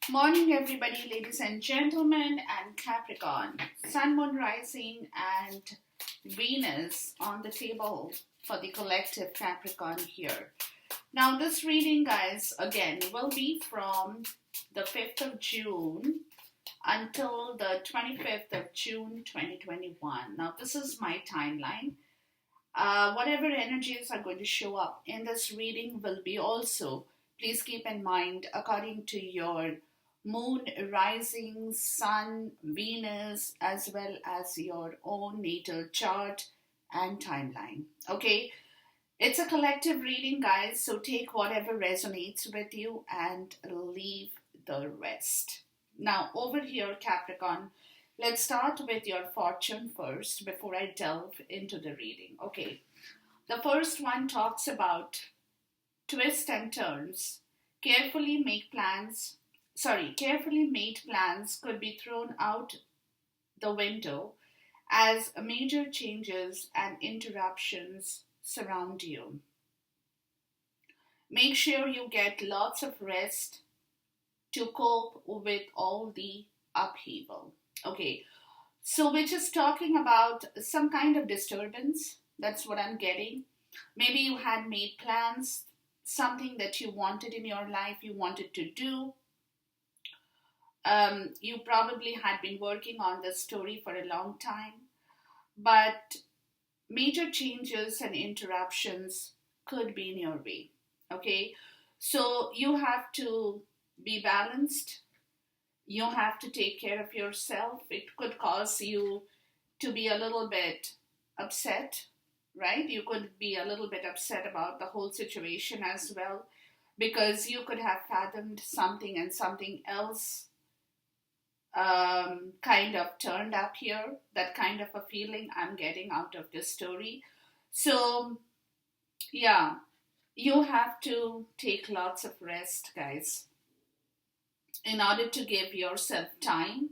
Morning, everybody, ladies and gentlemen, and Capricorn. Sun, Moon, Rising, and Venus on the table for the collective Capricorn here. Now, this reading, guys, again, will be from the 5th of June until the 25th of June 2021. Now, this is my timeline. Whatever energies are going to show up in this reading will be also, please keep in mind, according to your moon, rising, sun, Venus, as well as your own natal chart and timeline. Okay, it's a collective reading, guys, so take whatever resonates with you and leave the rest. Now, over here, Capricorn, let's start with your fortune first before I delve into the reading. Okay, the first one talks about twists and turns. Carefully made plans could be thrown out the window as major changes and interruptions surround you. Make sure you get lots of rest to cope with all the upheaval. Okay, so we're just talking about some kind of disturbance. That's what I'm getting. Maybe you had made plans, something that you wanted in your life, you wanted to do. You probably had been working on this story for a long time, but major changes and interruptions could be in your way. Okay, so you have to be balanced, you have to take care of yourself. It could cause you to be a little bit upset, right? You could be a little bit upset about the whole situation as well, because you could have fathomed something and something else kind of turned up here. That kind of a feeling I'm getting out of this story. So, yeah, you have to take lots of rest, guys, in order to give yourself time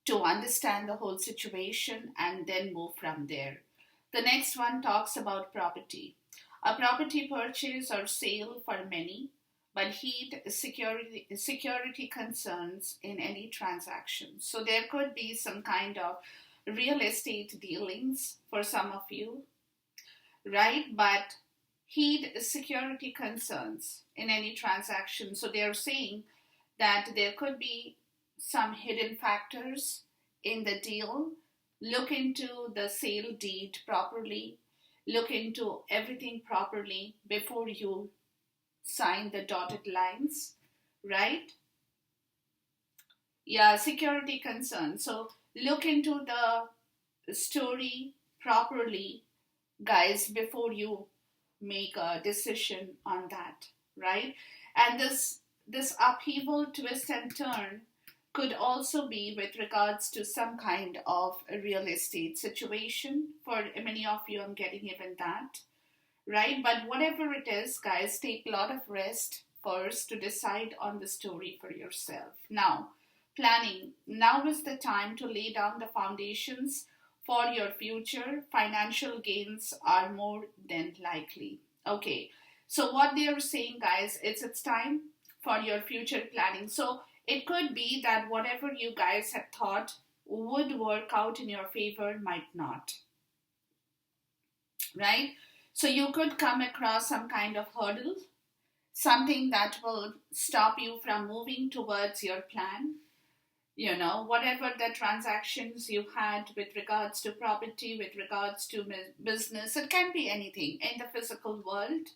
to understand the whole situation and then move from there. The next one talks about property. A property purchase or sale for many, but heed security concerns in any transaction. So there could be some kind of real estate dealings for some of you, right? But heed security concerns in any transaction. So they're saying that there could be some hidden factors in the deal. Look into the sale deed properly. Look into everything properly before you sign the dotted lines, right? Yeah, security concerns. So look into the story properly, guys, before you make a decision on that, right? And this upheaval, twist and turn could also be with regards to some kind of a real estate situation. For many of you, I'm getting even that, right? But whatever it is, guys, take a lot of rest first to decide on the story for yourself. Now, planning. Now is the time to lay down the foundations for your future. Financial gains are more than likely. Okay, so what they are saying, guys, it's time for your future planning. So it could be that whatever you guys had thought would work out in your favor might not, right? So you could come across some kind of hurdle, something that will stop you from moving towards your plan. You know, whatever the transactions you had with regards to property, with regards to business, it can be anything in the physical world,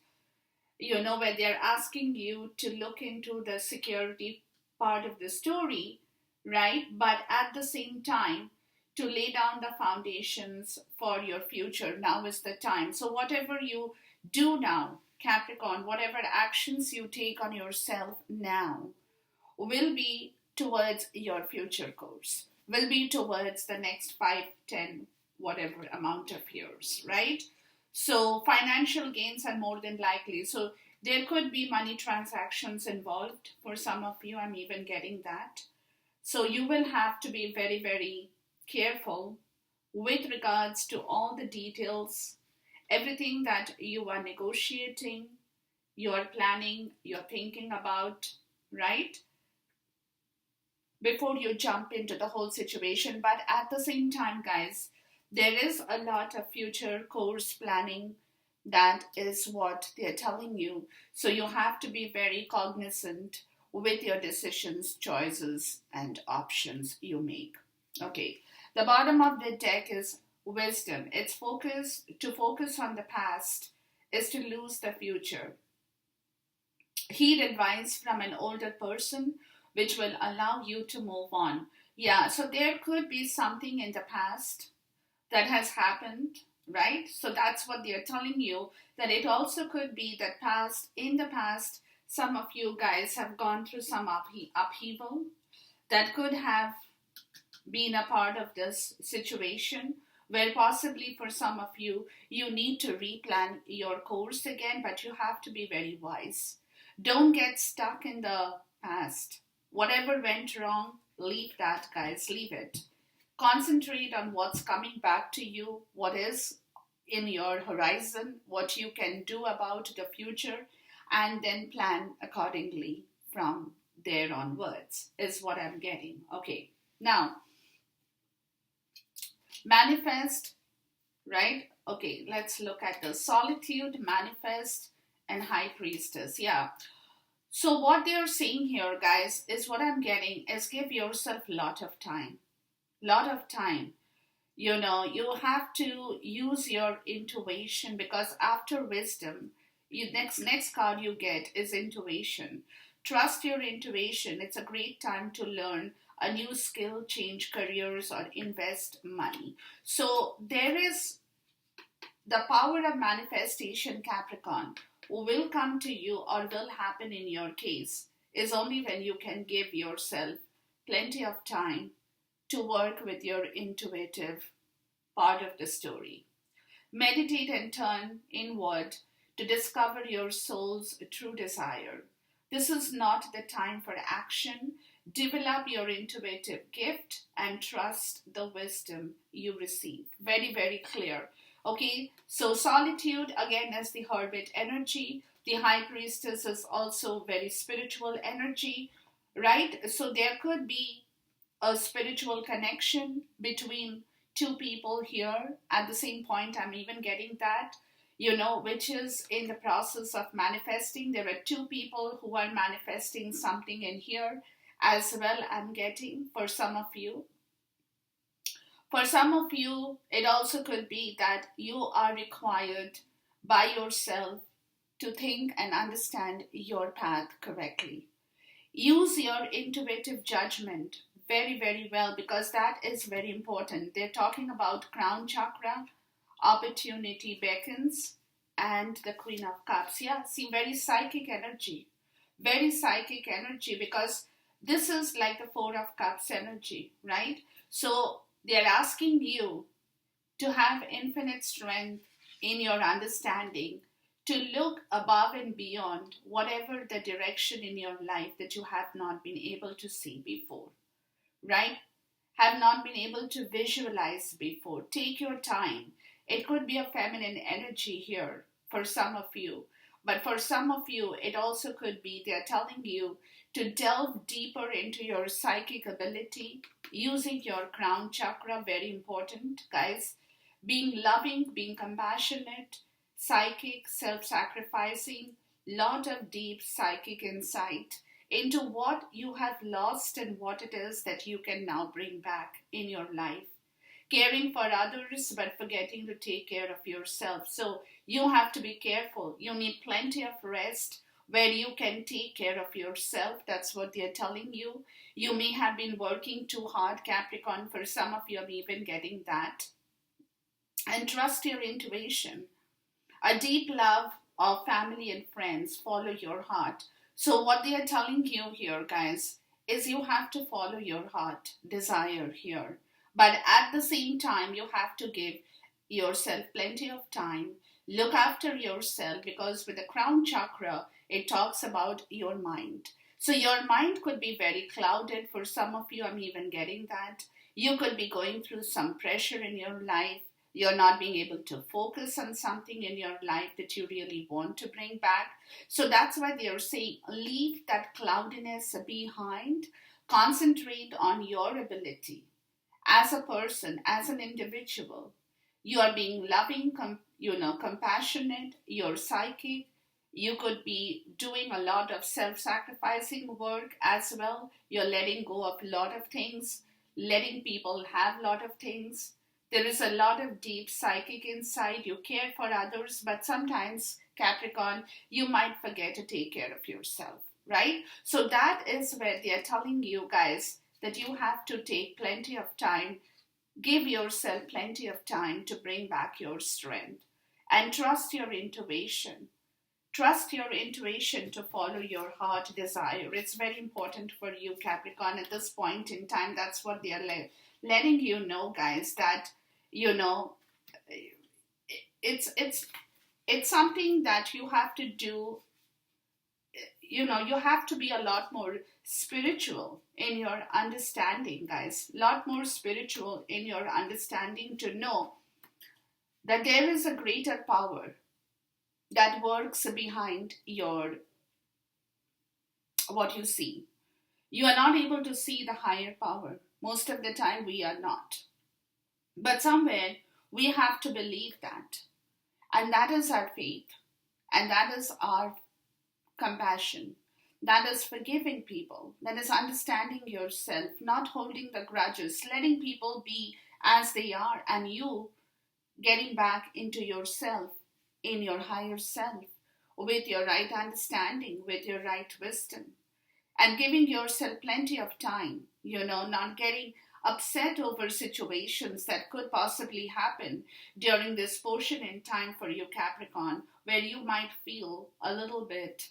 you know, where they're asking you to look into the security part of the story, right? But at the same time, to lay down the foundations for your future. Now is the time. So whatever you do now, Capricorn, whatever actions you take on yourself now will be towards your future course, will be towards the next 5, 10, whatever amount of years, right? So financial gains are more than likely. So there could be money transactions involved for some of you. I'm even getting that. So you will have to be very, very careful with regards to all the details, everything that you are negotiating, you are planning, you're thinking about, right? before you jump into the whole situation. But at the same time, guys, there is a lot of future course planning. That is what they're telling you. So you have to be very cognizant with your decisions, choices, and options you make. Okay. The bottom of the deck is wisdom. It's focus on the past is to lose the future. Heed advice from an older person, which will allow you to move on. Yeah, so there could be something in the past that has happened, right? So that's what they're telling you, that it also could be that in the past, some of you guys have gone through some upheaval that could have been a part of this situation, where possibly for some of you, you need to replan your course again, but you have to be very wise. Don't get stuck in the past. Whatever went wrong, leave that, guys, leave it. Concentrate on what's coming back to you, what is in your horizon, what you can do about the future, and then plan accordingly from there onwards, is what I'm getting. Okay, now manifest, right? Okay, let's look at the solitude, manifest, and high priestess. Yeah. So what they are saying here, guys, is what I'm getting is give yourself a lot of time. Lot of time. You know, you have to use your intuition, because after wisdom, next card you get is intuition. Trust your intuition. It's a great time to learn a new skill, change careers, or invest money. So there is the power of manifestation, Capricorn, will come to you or will happen in your case is only when you can give yourself plenty of time to work with your intuitive part of the story. Meditate and turn inward to discover your soul's true desire. This is not the time for action. Develop your intuitive gift and trust the wisdom you receive. Very, very clear. Okay, so solitude again is the hermit energy. The high priestess is also very spiritual energy, right? So there could be a spiritual connection between two people here. At the same point, I'm even getting that, which is in the process of manifesting. There are two people who are manifesting something in here as well, I'm getting for some of you. For some of you, it also could be that you are required by yourself to think and understand your path correctly. Use your intuitive judgment very, very well, because that is very important. They're talking about crown chakra, opportunity beckons, and the Queen of Cups. Yeah, see, very psychic energy. Very psychic energy, because this is like the Four of Cups energy, right? So they're asking you to have infinite strength in your understanding, to look above and beyond whatever the direction in your life that you have not been able to see before, right? Have not been able to visualize before. Take your time. It could be a feminine energy here for some of you, but for some of you, it also could be they're telling you to delve deeper into your psychic ability, using your crown chakra, very important, guys. Being loving, being compassionate, psychic, self-sacrificing, lot of deep psychic insight into what you have lost and what it is that you can now bring back in your life. Caring for others, but forgetting to take care of yourself. So you have to be careful. You need plenty of rest where you can take care of yourself. That's what they're telling you. You may have been working too hard, Capricorn. For some of you, I'm even getting that. And trust your intuition. A deep love of family and friends. Follow your heart. So what they are telling you here, guys, is you have to follow your heart desire here. But at the same time, you have to give yourself plenty of time. Look after yourself, because with the crown chakra, it talks about your mind. So your mind could be very clouded. For some of you, I'm even getting that. You could be going through some pressure in your life. You're not being able to focus on something in your life that you really want to bring back. So that's why they're saying leave that cloudiness behind. Concentrate on your ability as a person, as an individual. You are being loving, compassionate, you're psychic. You could be doing a lot of self sacrificing work as well. You're letting go of a lot of things, letting people have a lot of things. There is a lot of deep psychic inside. You care for others, but sometimes, Capricorn, you might forget to take care of yourself, right? So that is where they are telling you guys that you have to take plenty of time, give yourself plenty of time to bring back your strength and trust your intuition. Trust your intuition to follow your heart desire. It's very important for you, Capricorn, at this point in time. That's what they are letting you know, guys, that, you know, it's it's something that you have to do. You have to be a lot more spiritual in your understanding, guys. A lot more spiritual in your understanding to know that there is a greater power that works behind your what you see. You are not able to see the higher power. Most of the time we are not. But somewhere we have to believe that. And that is our faith. And that is our compassion. That is forgiving people. That is understanding yourself, not holding the grudges, letting people be as they are, and you getting back into yourself, in your higher self, with your right understanding, with your right wisdom, and giving yourself plenty of time, not getting upset over situations that could possibly happen during this portion in time for you, Capricorn, where you might feel a little bit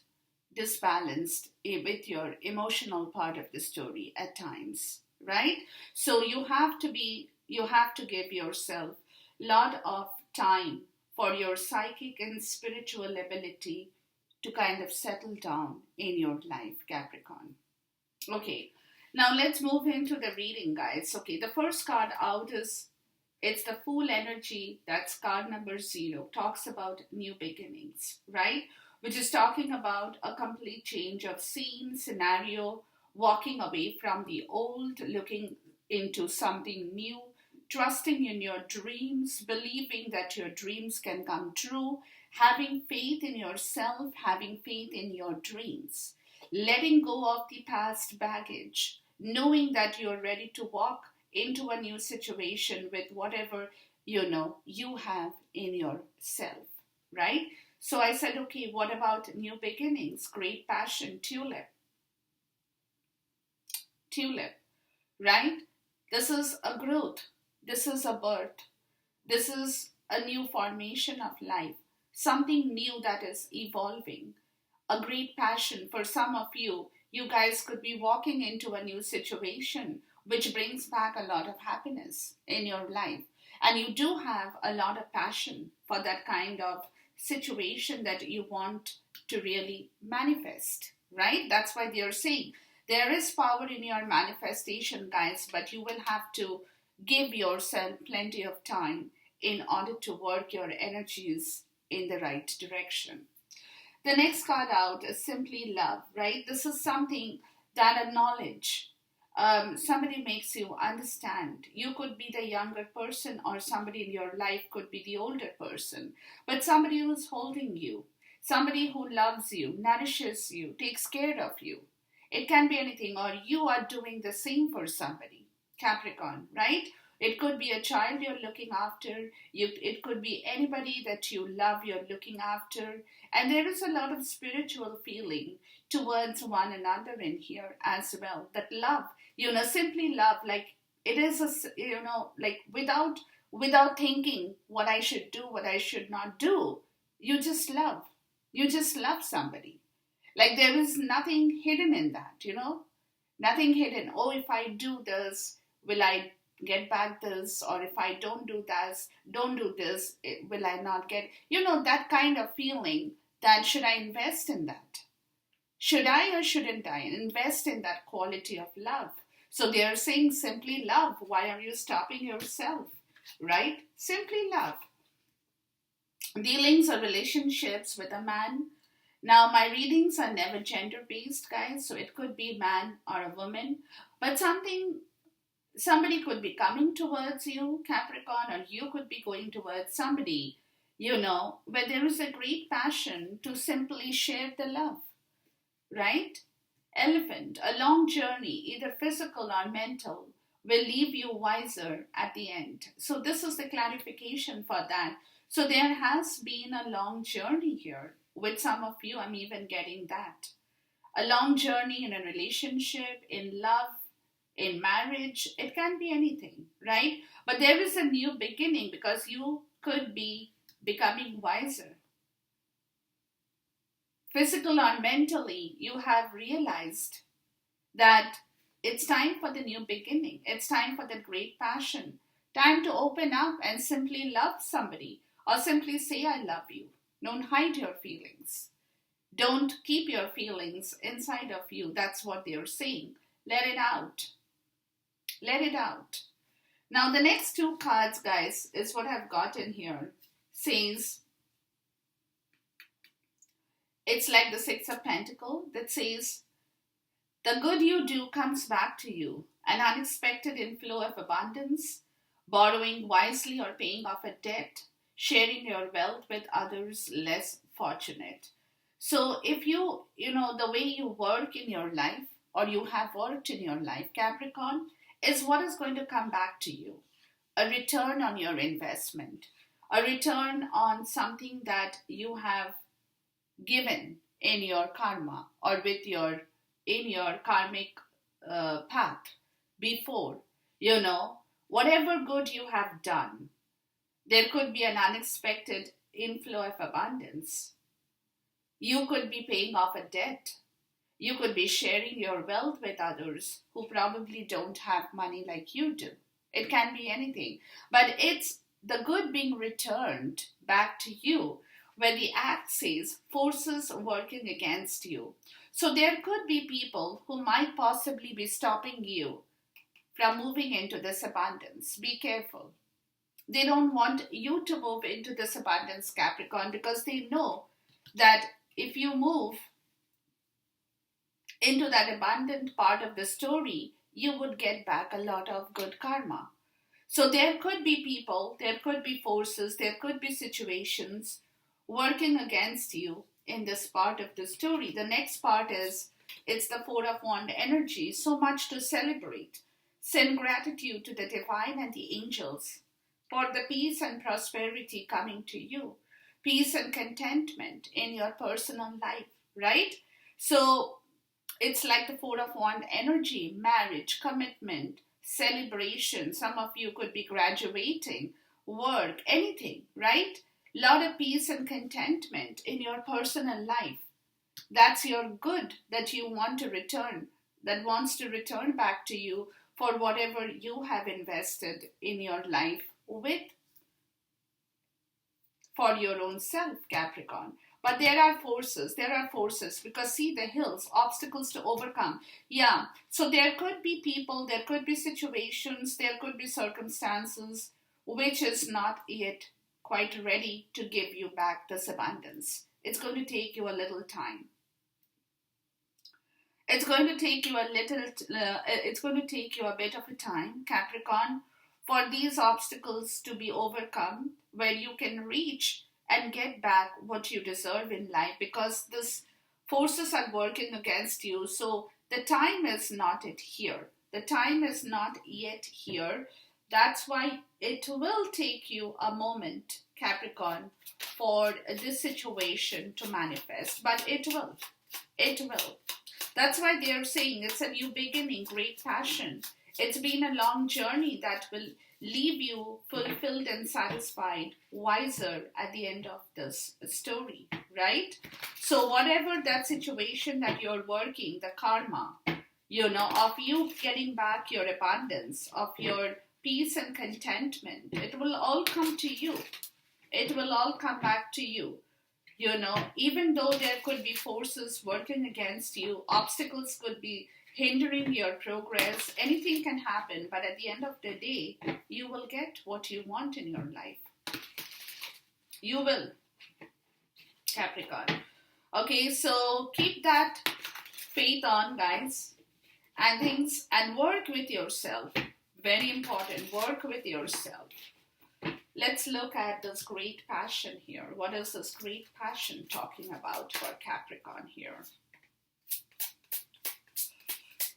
disbalanced with your emotional part of the story at times, right? So you have to give yourself a lot of time for your psychic and spiritual ability to kind of settle down in your life, Capricorn. Okay, now let's move into the reading, guys. Okay, the first card out is it's the Fool energy. That's card number 0. Talks about new beginnings, right? Which is talking about a complete change of scene, scenario, walking away from the old, looking into something new, trusting in your dreams, believing that your dreams can come true, having faith in yourself, having faith in your dreams, letting go of the past baggage, knowing that you're ready to walk into a new situation with whatever you have in yourself, right? So I said, okay, what about new beginnings? Great passion, tulip, right? This is a growth. This is a birth. This is a new formation of life. Something new that is evolving. A great passion for some of you. You guys could be walking into a new situation which brings back a lot of happiness in your life. And you do have a lot of passion for that kind of situation that you want to really manifest, right? That's why they're saying there is power in your manifestation, guys, but you will have to give yourself plenty of time in order to work your energies in the right direction. The next card out is simply love, right? This is something that a knowledge, somebody makes you understand. You could be the younger person, or somebody in your life could be the older person, but somebody who is holding you, somebody who loves you, nourishes you, takes care of you. It can be anything, or you are doing the same for somebody, Capricorn, right? It could be a child you're looking after. It could be anybody that you love you're looking after. And there is a lot of spiritual feeling towards one another in here as well. That love, simply love, like it is like without thinking what I should do, what I should not do. You just love. You just love somebody. Like there is nothing hidden in that. Nothing hidden. Oh, if I do this, will I get back this? Or if I don't do this, will I not get, that kind of feeling that should I invest in that? Should I or shouldn't I invest in that quality of love? So they are saying simply love. Why are you stopping yourself? Right? Simply love. Dealings or relationships with a man, Now, my readings are never gender based, guys, so it could be man or a woman, but somebody could be coming towards you, Capricorn, or you could be going towards somebody, where there is a great passion to simply share the love, right? Elephant, a long journey, either physical or mental, will leave you wiser at the end. So, this is the clarification for that. So, there has been a long journey here. With some of you, I'm even getting that. A long journey in a relationship, in love, in marriage, it can be anything, right? But there is a new beginning because you could be becoming wiser. Physical or mentally, you have realized that it's time for the new beginning. It's time for the great passion. Time to open up and simply love somebody or simply say, I love you. Don't hide your feelings. Don't keep your feelings inside of you. That's what they're saying. Let it out. Let it out. Now, the next two cards, guys, is what I've got in here. Says, it's like the Six of Pentacles that says, the good you do comes back to you. An unexpected inflow of abundance, borrowing wisely or paying off a debt, sharing your wealth with others less fortunate. So if the way you work in your life or you have worked in your life, Capricorn, is what is going to come back to you. A return on your investment, a return on something that you have given in your karma or in your karmic path before. Whatever good you have done, there could be an unexpected inflow of abundance. You could be paying off a debt. You could be sharing your wealth with others who probably don't have money like you do. It can be anything. But it's the good being returned back to you, where the act says forces working against you. So there could be people who might possibly be stopping you from moving into this abundance. Be careful. They don't want you to move into this abundance, Capricorn, because they know that if you move into that abundant part of the story, you would get back a lot of good karma. So there could be people, there could be forces, there could be situations working against you in this part of the story. The next part is, it's the Four of Wands energy, so much to celebrate. Send gratitude to the divine and the angels for the peace and prosperity coming to you. Peace and contentment in your personal life, right? So it's like the Four of Wands energy, marriage, commitment, celebration. Some of you could be graduating, work, anything, right? Lot of peace and contentment in your personal life. That's your good that you want to return, that wants to return back to you for whatever you have invested in your life with for your own self, Capricorn. But there are forces because see the hills, obstacles to overcome. Yeah, so there could be people, there could be situations, there could be circumstances which is not yet quite ready to give you back this abundance. It's going to take you a little time. It's going to take you a bit of a time, Capricorn, for these obstacles to be overcome, where you can reach and get back what you deserve in life, because these forces are working against you. So the time is not yet here. The time is not yet here. That's why it will take you a moment, Capricorn, for this situation to manifest. But it will. It will. That's why they are saying it's a new beginning, great passion. It's been a long journey that will leave you fulfilled and satisfied, wiser at the end of this story, right? So whatever that situation that you're working, the karma, of you getting back your abundance, of your peace and contentment, it will all come to you. It will all come back to you. Even though there could be forces working against you, obstacles could be hindering your progress, anything can happen, but at the end of the day, you will get what you want in your life. You will, Capricorn. Okay, so keep that faith on, guys, and things, and work with yourself. Very important, work with yourself. Let's look at this great passion here. What is this great passion talking about for Capricorn here?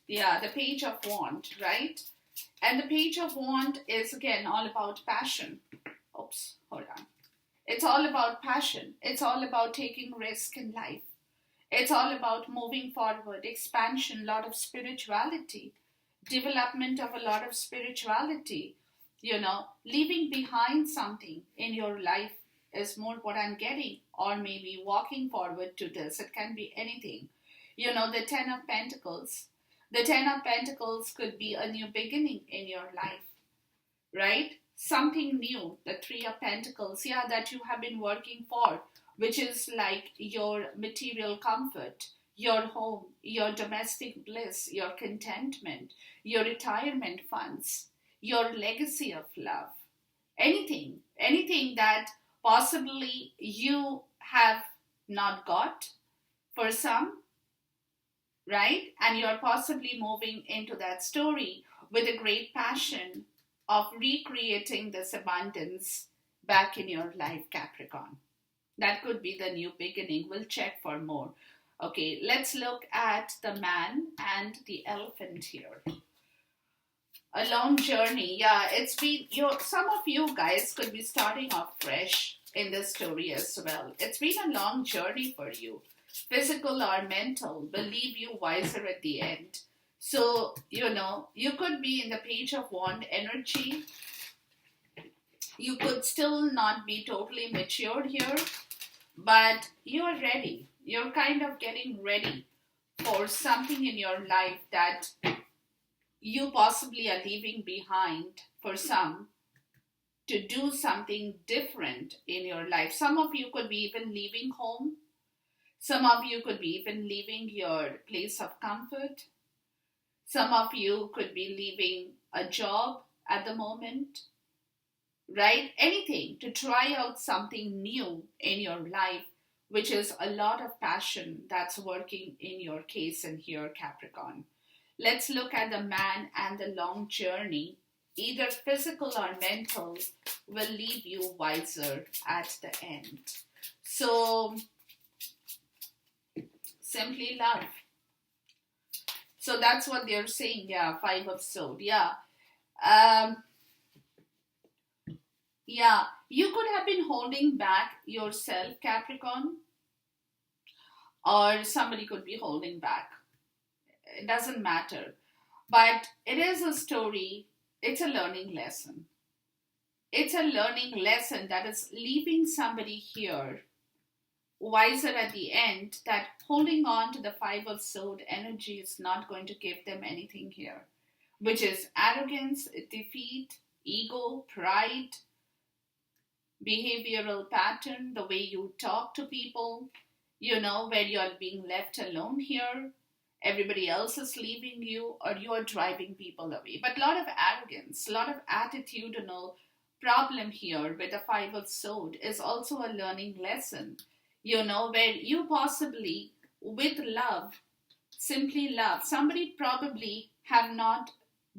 Yeah, the Page of Wand, right? And the Page of Wand is again all about passion. Oops, hold on. It's all about passion. It's all about taking risk in life. It's all about moving forward, expansion, lot of spirituality, development of a lot of spirituality. Leaving behind something in your life is more what I'm getting, or maybe walking forward to this. It can be anything. The Ten of Pentacles. The Ten of Pentacles could be a new beginning in your life, right? Something new. The Three of Pentacles, yeah, that you have been working for, which is like your material comfort, your home, your domestic bliss, your contentment, your retirement funds, your legacy of love. Anything that possibly you have not got for some, right? And you're possibly moving into that story with a great passion of recreating this abundance back in your life, Capricorn. That could be the new beginning. We'll check for more. Okay, let's look at the man and the elephant here. A long journey. Yeah, it's been some of you guys could be starting off fresh in this story as well. It's been a long journey for you. Physical or mental will leave you wiser at the end. So, you could be in the Page of Wand energy. You could still not be totally matured here, but you're ready. You're kind of getting ready for something in your life that you possibly are leaving behind for some, to do something different in your life. Some of you could be even leaving home. Some of you could be even leaving your place of comfort. Some of you could be leaving a job at the moment, right? Anything to try out something new in your life, which is a lot of passion that's working in your case in here, Capricorn. Let's look at the man and the long journey. Either physical or mental will leave you wiser at the end. So, simply love. So that's what they're saying. Yeah, Five of Swords. Yeah. Yeah, you could have been holding back yourself, Capricorn, or somebody could be holding back. It doesn't matter. But it is a story, it's a learning lesson. It's a learning lesson that is leaving somebody here wiser at the end, that holding on to the Five of Swords energy is not going to give them anything here, which is arrogance, defeat, ego, pride, behavioral pattern, the way you talk to people, where you're being left alone here. Everybody else is leaving you, or you're driving people away. But a lot of arrogance, a lot of attitudinal problem here with the Five of Swords is also a learning lesson, where you possibly, with love, simply love, somebody probably have not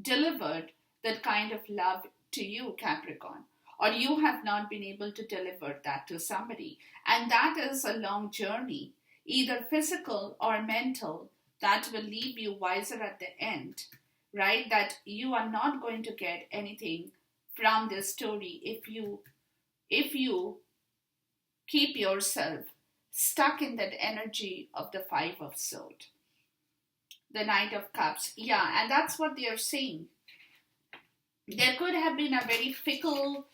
delivered that kind of love to you, Capricorn, or you have not been able to deliver that to somebody. And that is a long journey, either physical or mental, that will leave you wiser at the end, right? That you are not going to get anything from this story if you keep yourself stuck in that energy of the Five of Swords. The Knight of Cups. Yeah, and that's what they are saying. There could have been a very fickle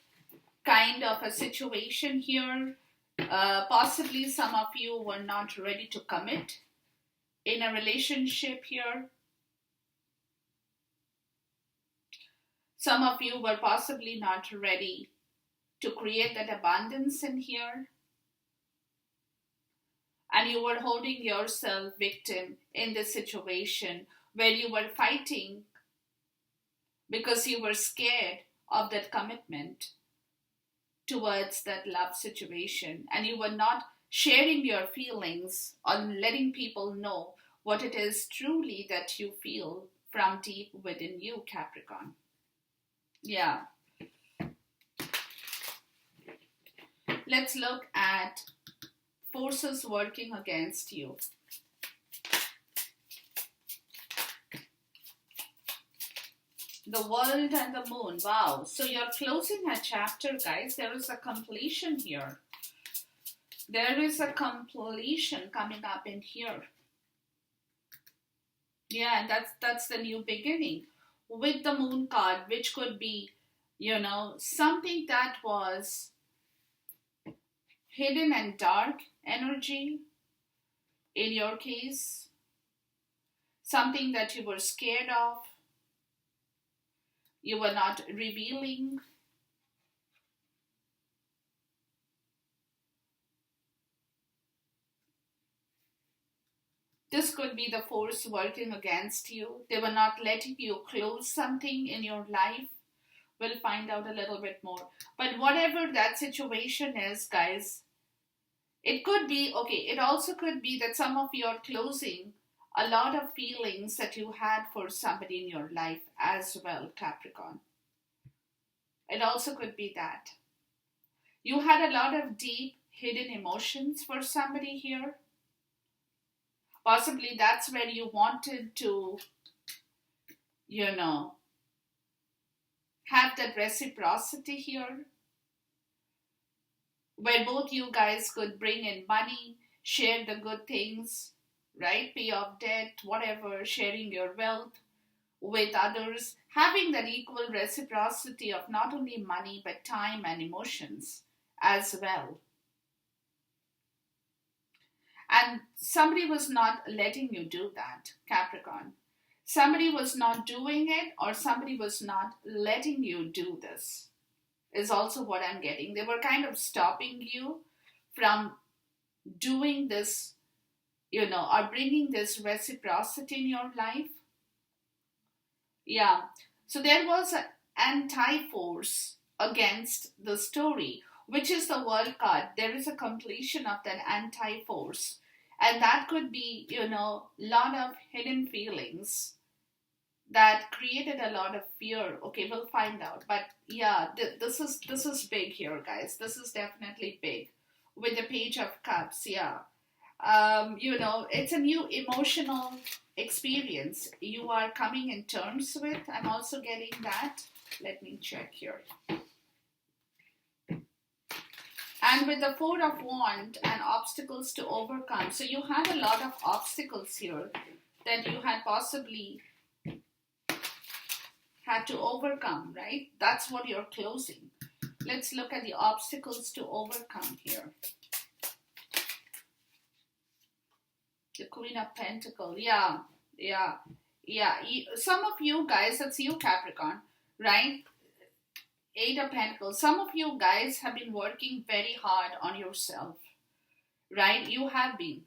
kind of a situation here. Possibly some of you were not ready to commit in a relationship here. Some of you were possibly not ready to create that abundance in here. And you were holding yourself victim in this situation where you were fighting because you were scared of that commitment towards that love situation, and you were not sharing your feelings, or letting people know what it is truly that you feel from deep within you, Capricorn. Yeah. Let's look at forces working against you. The world and the moon. Wow. So you're closing a chapter, guys. There is a completion here. There is a completion coming up in here. Yeah, and that's the new beginning. With the moon card, which could be, something that was hidden and dark energy in your case, something that you were scared of, you were not revealing. This could be the force working against you. They were not letting you close something in your life. We'll find out a little bit more. But whatever that situation is, guys, it could be, okay, it also could be that some of you are closing a lot of feelings that you had for somebody in your life as well, Capricorn. It also could be that. You had a lot of deep hidden emotions for somebody here. Possibly that's where you wanted to, have that reciprocity here, where both you guys could bring in money, share the good things, right? Pay off debt, whatever, sharing your wealth with others, having that equal reciprocity of not only money but time and emotions as well. And somebody was not letting you do that, Capricorn. Somebody was not doing it, or somebody was not letting you do this, is also what I'm getting. They were kind of stopping you from doing this, or bringing this reciprocity in your life. Yeah. So there was an anti-force against the story, which is the world card. There is a completion of that anti-force. And that could be, lot of hidden feelings that created a lot of fear. Okay, we'll find out. But yeah, this is big here, guys. This is definitely big. With the Page of Cups, yeah. It's a new emotional experience you are coming in terms with. I'm also getting that. Let me check here. And with the Four of Wands and obstacles to overcome. So you had a lot of obstacles here that you had possibly had to overcome, right? That's what you're closing. Let's look at the obstacles to overcome here. The Queen of Pentacles. Yeah. Some of you guys, that's you, Capricorn, right? Eight of Pentacles. Some of you guys have been working very hard on yourself, right? You have been.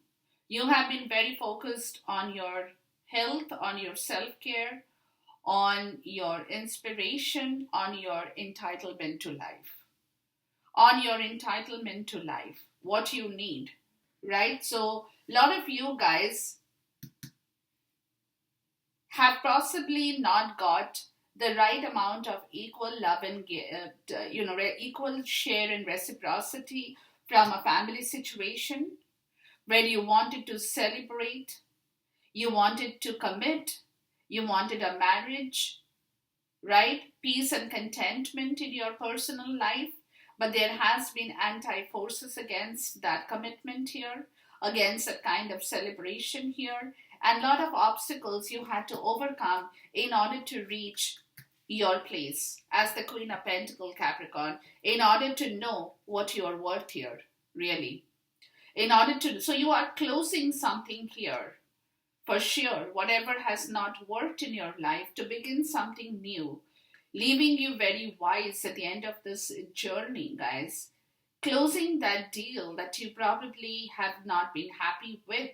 You have been very focused on your health, on your self-care, on your inspiration, on your entitlement to life. On your entitlement to life. What you need, right? So, a lot of you guys have possibly not got the right amount of equal love and equal share and reciprocity from a family situation where you wanted to celebrate, you wanted to commit, you wanted a marriage, right? Peace and contentment in your personal life, but there has been anti-forces against that commitment here, against a kind of celebration here, and a lot of obstacles you had to overcome in order to reach your place as the Queen of Pentacles, Capricorn, in order to know what you are worth here, really. So you are closing something here, for sure, whatever has not worked in your life, to begin something new, leaving you very wise at the end of this journey, guys. Closing that deal that you probably have not been happy with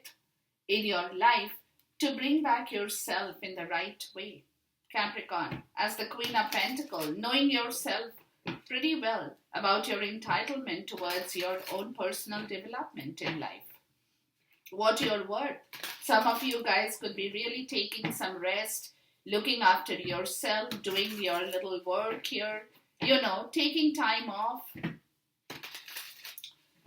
in your life, to bring back yourself in the right way. Capricorn, as the Queen of Pentacles, knowing yourself pretty well about your entitlement towards your own personal development in life. What you're worth. Some of you guys could be really taking some rest, looking after yourself, doing your little work here, taking time off,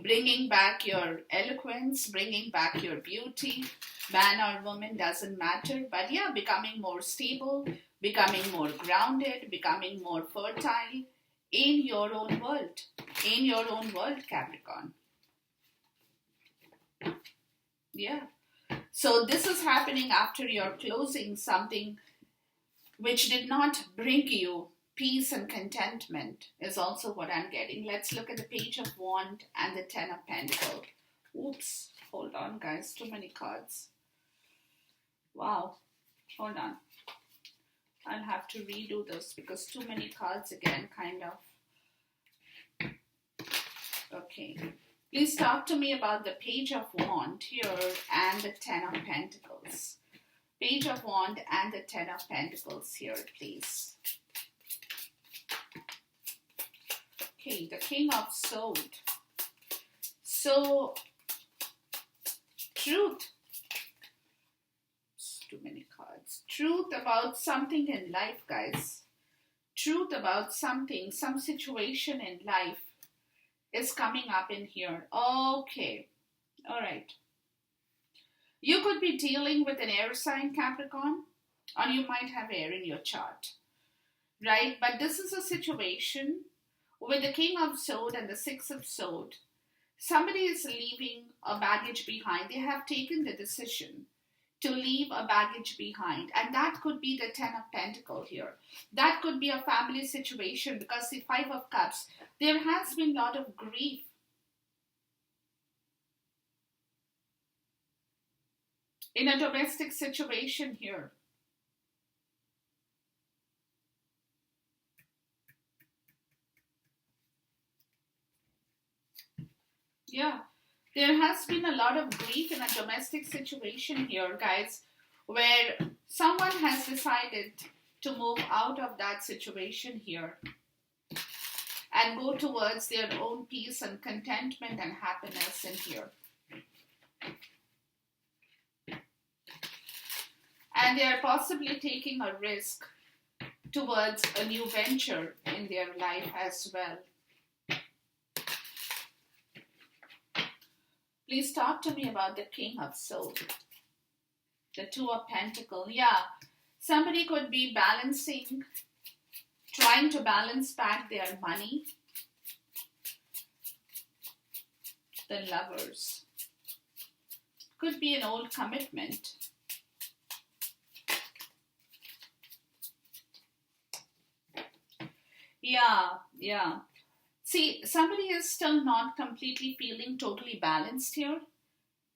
bringing back your eloquence, bringing back your beauty. Man or woman doesn't matter, but yeah, becoming more stable, becoming more grounded, becoming more fertile in your own world. In your own world, Capricorn. Yeah. So this is happening after you're closing something which did not bring you peace and contentment, is also what I'm getting. Let's look at the Page of Wand and the Ten of Pentacles. Oops, hold on guys, too many cards. Wow, hold on. I'll have to redo this because too many cards again, kind of. Okay. Please talk to me about the Page of Wand here and the Ten of Pentacles. Page of Wand and the Ten of Pentacles here, please. Okay, the King of Swords. So, truth. It's too many cards. Truth about something in life, guys. Truth about something, some situation in life is coming up in here. Okay. All right. You could be dealing with an air sign, Capricorn, or you might have air in your chart, right? But this is a situation with the King of Swords and the Six of Swords. Somebody is leaving a baggage behind. They have taken the decision to leave a baggage behind. And that could be the Ten of Pentacles here. That could be a family situation because the Five of Cups, there has been a lot of grief. In a domestic situation here. Yeah, there has been a lot of grief in a domestic situation here, guys, where someone has decided to move out of that situation here and go towards their own peace and contentment and happiness in here. And they are possibly taking a risk towards a new venture in their life as well. Please talk to me about the King of Swords. The Two of Pentacles. Yeah, somebody could be balancing, trying to balance back their money. The Lovers. Could be an old commitment. Yeah. See, somebody is still not completely feeling totally balanced here,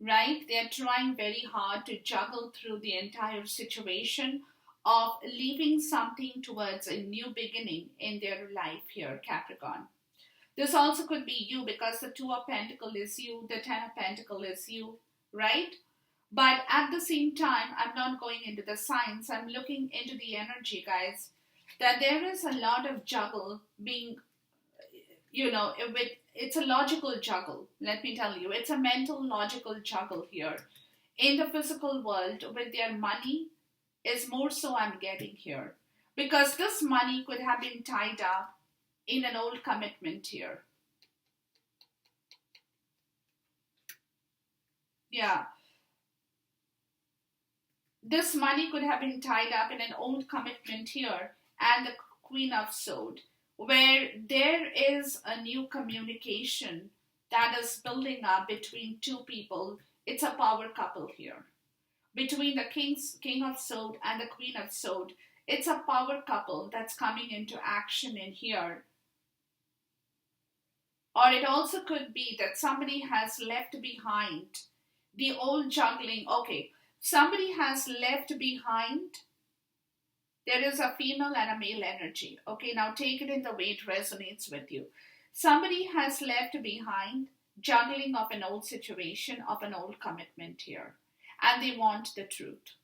right? They're trying very hard to juggle through the entire situation of leaving something towards a new beginning in their life here, Capricorn. This also could be you because the Two of Pentacles is you, the Ten of Pentacles is you, right? But at the same time, I'm not going into the signs. I'm looking into the energy, guys, that there is a lot of juggle being, it's a logical juggle. Let me tell you, it's a mental logical juggle here. In the physical world, with their money, is more so I'm getting here. Because this money could have been tied up in an old commitment here. Yeah. This money could have been tied up in an old commitment here and the Queen of Swords, where there is a new communication that is building up between two people. It's a power couple here. Between the King of Swords and the Queen of Swords, it's a power couple that's coming into action in here. Or it also could be that somebody has left behind the old juggling. Okay, somebody has left behind. There is a female and a male energy. Okay, now take it in the way it resonates with you. Somebody has left behind juggling of an old situation, of an old commitment here. And they want the truth.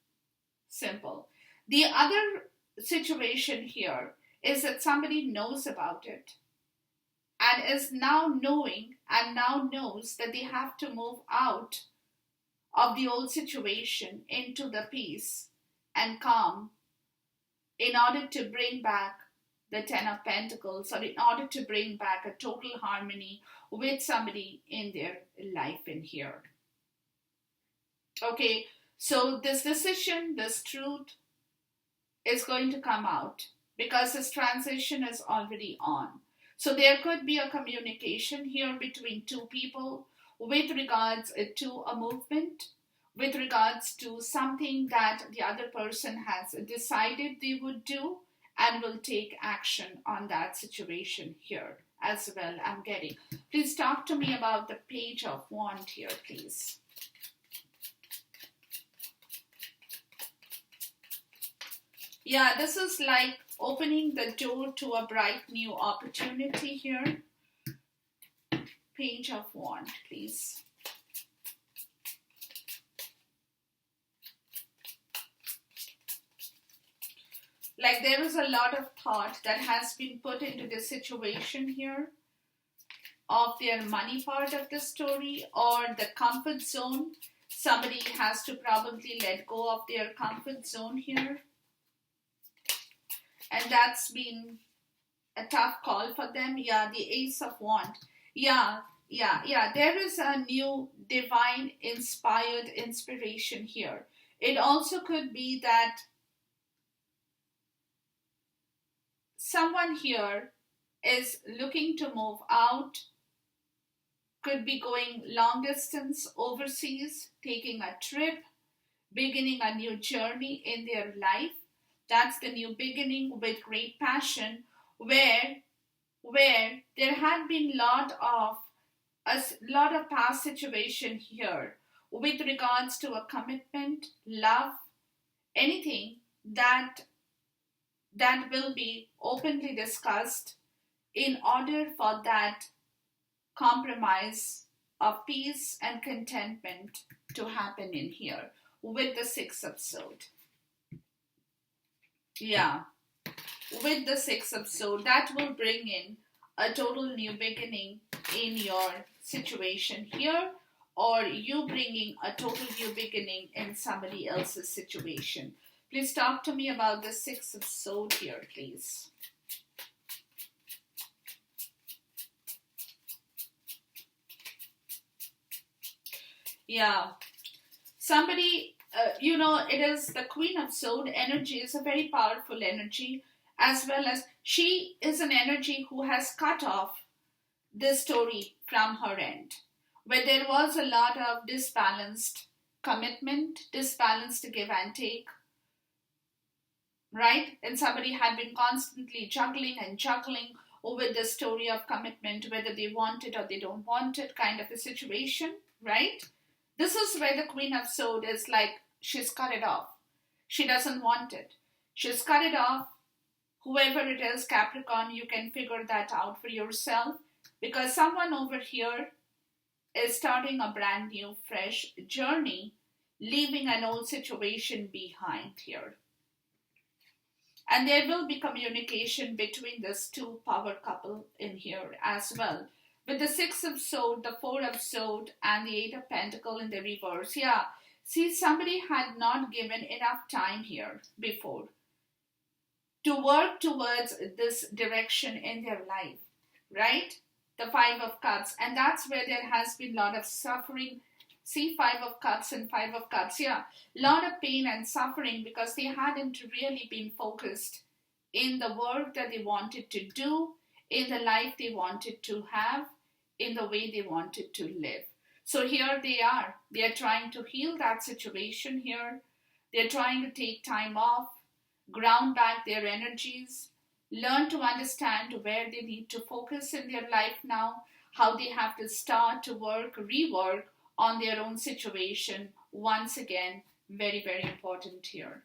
Simple. The other situation here is that somebody knows about it. and is now knowing and now knows that they have to move out of the old situation into the peace and calm in order to bring back the Ten of Pentacles, or in order to bring back a total harmony with somebody in their life in here. Okay, so this decision, this truth is going to come out because this transition is already on. So there could be a communication here between two people with regards to a movement, with regards to something that the other person has decided they would do and will take action on that situation here as well. I'm getting. Please talk to me about the Page of Wands here, please. Yeah, this is like opening the door to a bright new opportunity here. Page of Wands, please. Like there is a lot of thought that has been put into this situation here of their money part of the story, or the comfort zone. Somebody has to probably let go of their comfort zone here. And that's been a tough call for them. Yeah, the Ace of Wands. Yeah. There is a new divine inspired inspiration here. It also could be that someone here is looking to move out, could be going long distance overseas, taking a trip, beginning a new journey in their life. That's the new beginning with great passion, where there had been a lot of past situation here with regards to a commitment, love, anything that will be openly discussed in order for that compromise of peace and contentment to happen in here with the Six of Swords. Yeah, with the Six of Swords, that will bring in a total new beginning in your situation here, or you bringing a total new beginning in somebody else's situation. Please talk to me about the Six of Swords here, please. Yeah, somebody, it is the Queen of Swords energy is a very powerful energy, as well as she is an energy who has cut off this story from her end, where there was a lot of disbalanced commitment, disbalanced give and take, right? And somebody had been constantly juggling over the story of commitment, whether they want it or they don't want it, kind of a situation, right? This is where the Queen of Swords is like, she's cut it off. She doesn't want it. She's cut it off. Whoever it is, Capricorn, you can figure that out for yourself, because someone over here is starting a brand new, fresh journey, leaving an old situation behind here. And there will be communication between this two power couple in here as well. With the Six of Swords, the Four of Swords, and the Eight of Pentacles in the reverse. Yeah, see, somebody had not given enough time here before to work towards this direction in their life, right? The Five of Cups. And that's where there has been a lot of suffering. See, Five of Cups and Five of Cups. Yeah, a lot of pain and suffering because they hadn't really been focused in the work that they wanted to do, in the life they wanted to have, in the way they wanted to live. So here they are. They are trying to heal that situation here. They're trying to take time off, ground back their energies, learn to understand where they need to focus in their life now, how they have to start to rework on their own situation. Once again, very, very important here.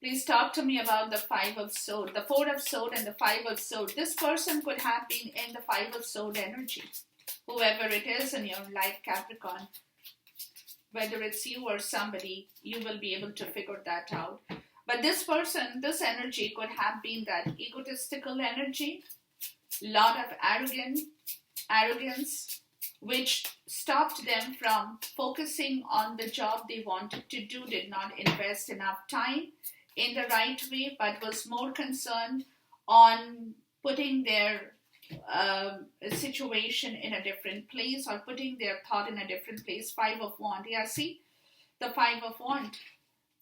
Please talk to me about the Five of Swords, the Four of Swords and the Five of Swords. This person could have been in the Five of Swords energy. Whoever it is in your life, Capricorn, whether it's you or somebody, you will be able to figure that out. But this person, this energy could have been that egotistical energy, lot of arrogance, which stopped them from focusing on the job they wanted to do, did not invest enough time in the right way, but was more concerned on putting their situation in a different place, or putting their thought in a different place. Five of Wand. Yeah, see? The Five of Wand.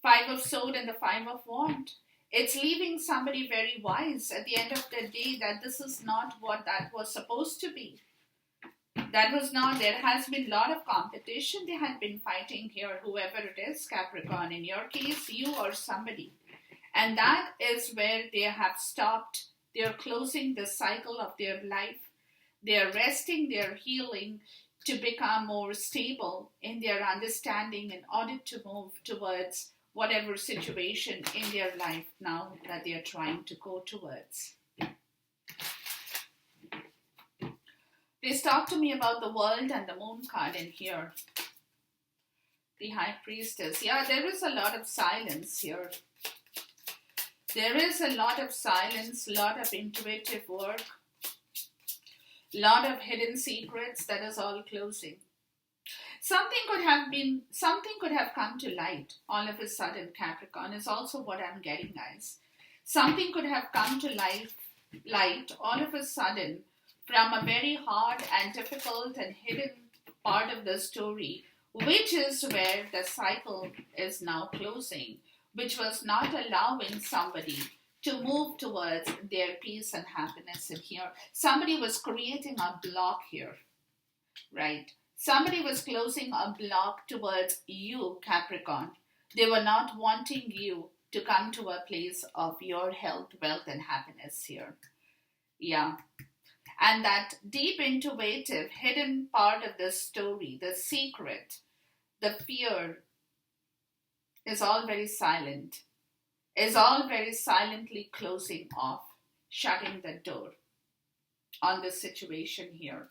Five of Sword and the Five of Wand. It's leaving somebody very wise at the end of the day that this is not what that was supposed to be. That was not, there has been a lot of competition. They had been fighting here, whoever it is, Capricorn, in your case, you or somebody. And that is where they have stopped. They're closing the cycle of their life. They're resting, they're healing to become more stable in their understanding in order to move towards whatever situation in their life now that they are trying to go towards. Please talk to me about the World and the Moon card in here. The High Priestess. Yeah, there is a lot of silence here. There is a lot of silence, a lot of intuitive work, a lot of hidden secrets that is all closing. Something could have come to light all of a sudden, Capricorn, is also what I'm getting, guys. Something could have come to light all of a sudden from a very hard and difficult and hidden part of the story, which is where the cycle is now closing, which was not allowing somebody to move towards their peace and happiness in here. Somebody was creating a block here, right? Somebody was closing a block towards you, Capricorn. They were not wanting you to come to a place of your health, wealth, and happiness here. Yeah. And that deep, intuitive, hidden part of the story, the secret, the fear, is all very silent, is all very silently closing off, shutting the door on the situation here.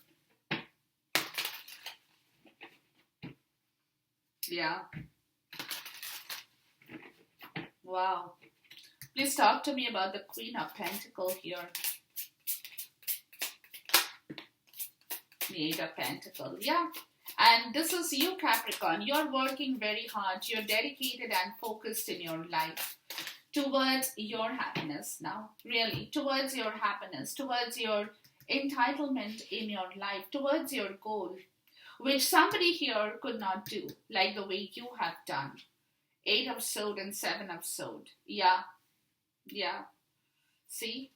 Yeah. Wow. Please talk to me about the Queen of Pentacles here. The Eight of Pentacles. Yeah. And this is you, Capricorn. You're working very hard. You're dedicated and focused in your life towards your happiness now. Really. Towards your happiness. Towards your entitlement in your life. Towards your goal, which somebody here could not do, like the way you have done. Eight of Swords and Seven of Swords. Yeah. Yeah. See?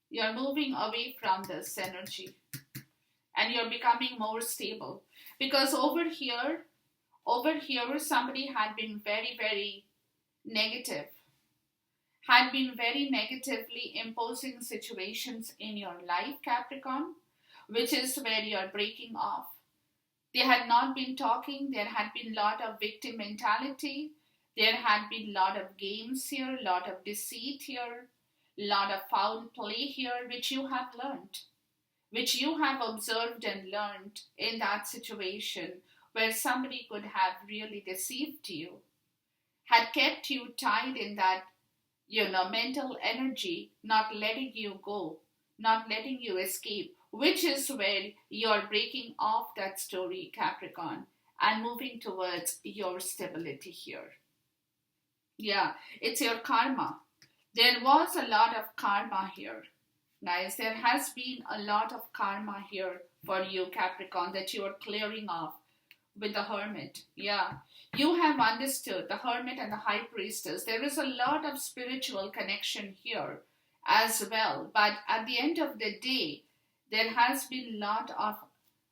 You're moving away from this energy. And you're becoming more stable. Because over here, somebody had been very, very negative. Had been very negatively imposing situations in your life, Capricorn, which is where you're breaking off. They had not been talking. There had been a lot of victim mentality. There had been a lot of games here, a lot of deceit here, a lot of foul play here, which you have learned, which you have observed and learned in that situation where somebody could have really deceived you, had kept you tied in that mental energy, not letting you go, not letting you escape, which is where you're breaking off that story, Capricorn, and moving towards your stability here. Yeah, it's your karma. There was a lot of karma here, guys. There has been a lot of karma here for you, Capricorn, that you are clearing off with the Hermit. Yeah. You have understood the Hermit and the High Priestess. There is a lot of spiritual connection here as well. But at the end of the day, there has been a lot of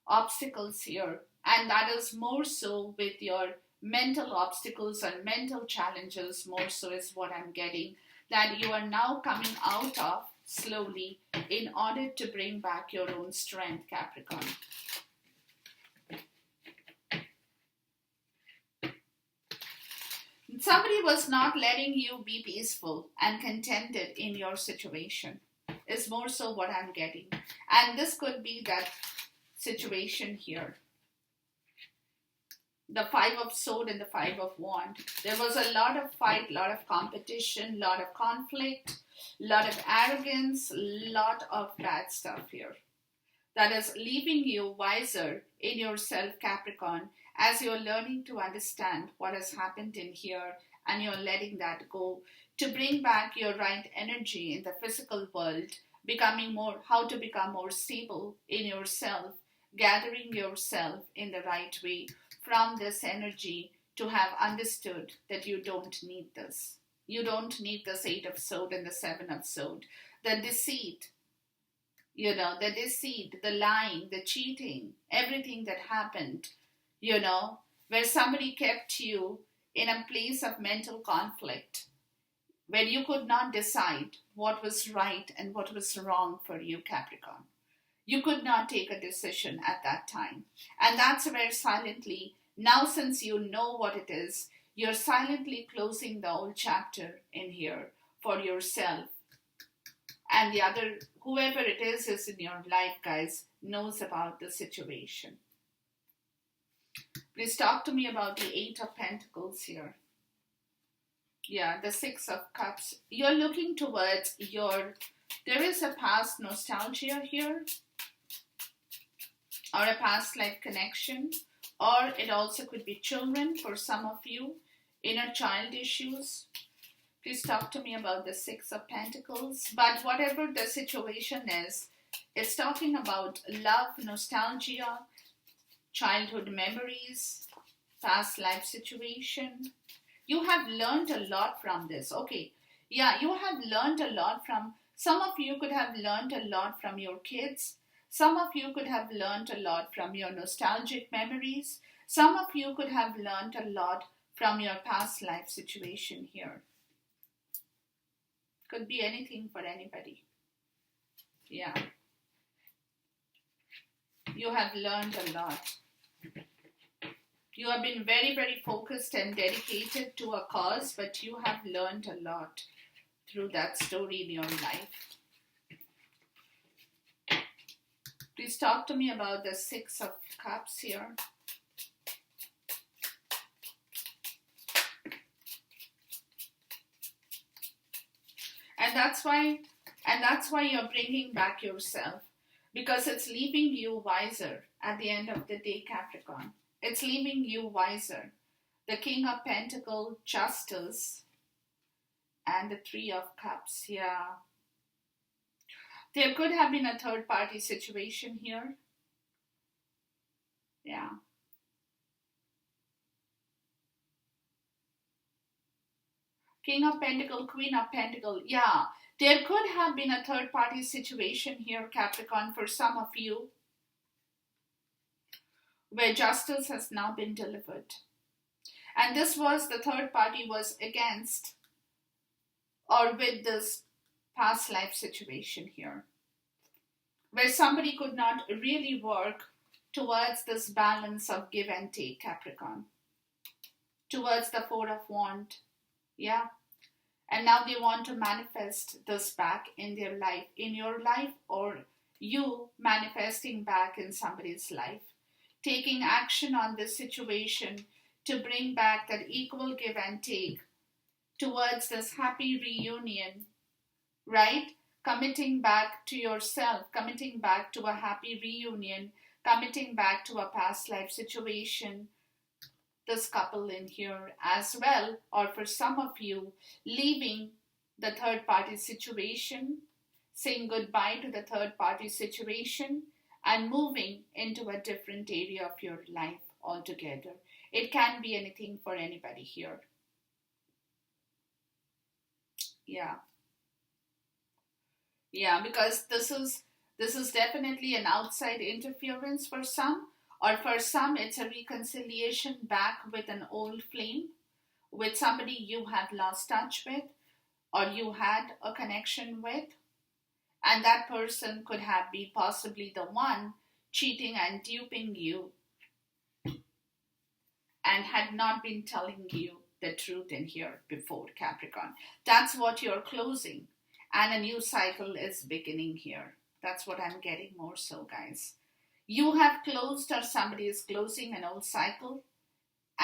obstacles here. And that is more so with your mental obstacles and mental challenges, more so is what I'm getting, that you are now coming out of slowly in order to bring back your own strength, Capricorn. Somebody was not letting you be peaceful and contented in your situation, is more so what I'm getting. And this could be that situation here. the Five of Sword and the Five of Wand. There was a lot of fight, lot of competition, lot of conflict, lot of arrogance, lot of bad stuff here. That is leaving you wiser in yourself, Capricorn, as you're learning to understand what has happened in here and you're letting that go to bring back your right energy in the physical world, becoming more, how to become more stable in yourself, gathering yourself in the right way from this energy to have understood that you don't need this. You don't need the Eight of Swords and the Seven of Swords. The deceit, the deceit, the lying, the cheating, everything that happened, where somebody kept you in a place of mental conflict, where you could not decide what was right and what was wrong for you, Capricorn. You could not take a decision at that time. And that's where silently, now since you know what it is, you're silently closing the old chapter in here for yourself. And the other, whoever it is in your life, guys, knows about the situation. Please talk to me about the Eight of Pentacles here. Yeah, the Six of Cups. You're looking towards there is a past nostalgia here, or a past life connection, or it also could be children for some of you, inner child issues. Please talk to me about the Six of Pentacles. But whatever the situation is, it's talking about love, nostalgia, childhood memories, past life situation. You have learned a lot from this. Okay, yeah, you have learned a lot from, some of you could have learned a lot from your kids. Some of you could have learned a lot from your nostalgic memories. Some of you could have learned a lot from your past life situation here. Could be anything for anybody. Yeah. You have learned a lot. You have been very, very focused and dedicated to a cause, but you have learned a lot through that story in your life. Please talk to me about the Six of Cups here. And that's why you're bringing back yourself, because it's leaving you wiser at the end of the day, Capricorn. It's leaving you wiser. The King of Pentacles, Justice, and the Three of Cups. Yeah. There could have been a third party situation here. Yeah. King of Pentacles, Queen of Pentacles. Yeah. There could have been a third party situation here, Capricorn, for some of you, where justice has now been delivered. And this was, the third party was against or with this past life situation here, where somebody could not really work towards this balance of give and take, Capricorn, towards the Four of Wands. Yeah. And now they want to manifest this back in their life, in your life, or you manifesting back in somebody's life, taking action on this situation to bring back that equal give and take towards this happy reunion, right? Committing back to yourself, committing back to a happy reunion, committing back to a past life situation. This couple in here as well, or for some of you, leaving the third party situation, saying goodbye to the third party situation, and moving into a different area of your life altogether. It can be anything for anybody here. Yeah. Yeah, because this is definitely an outside interference for some, or for some it's a reconciliation back with an old flame, with somebody you have lost touch with, or you had a connection with, and that person could have been possibly the one cheating and duping you and had not been telling you the truth in here before, Capricorn. That's what you're closing, and a new cycle is beginning here. That's what I'm getting more so, guys. You have closed, or somebody is closing an old cycle,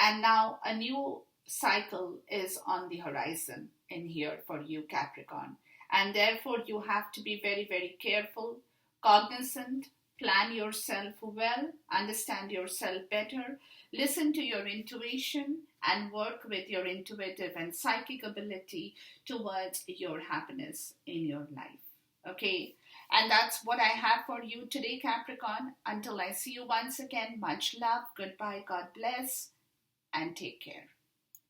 And now a new cycle is on the horizon in here for you, Capricorn. And therefore, you have to be very, very careful, cognizant, plan yourself well, understand yourself better, listen to your intuition, and work with your intuitive and psychic ability towards your happiness in your life. Okay, and that's what I have for you today, Capricorn. Until I see you once again, much love, goodbye, God bless, and take care.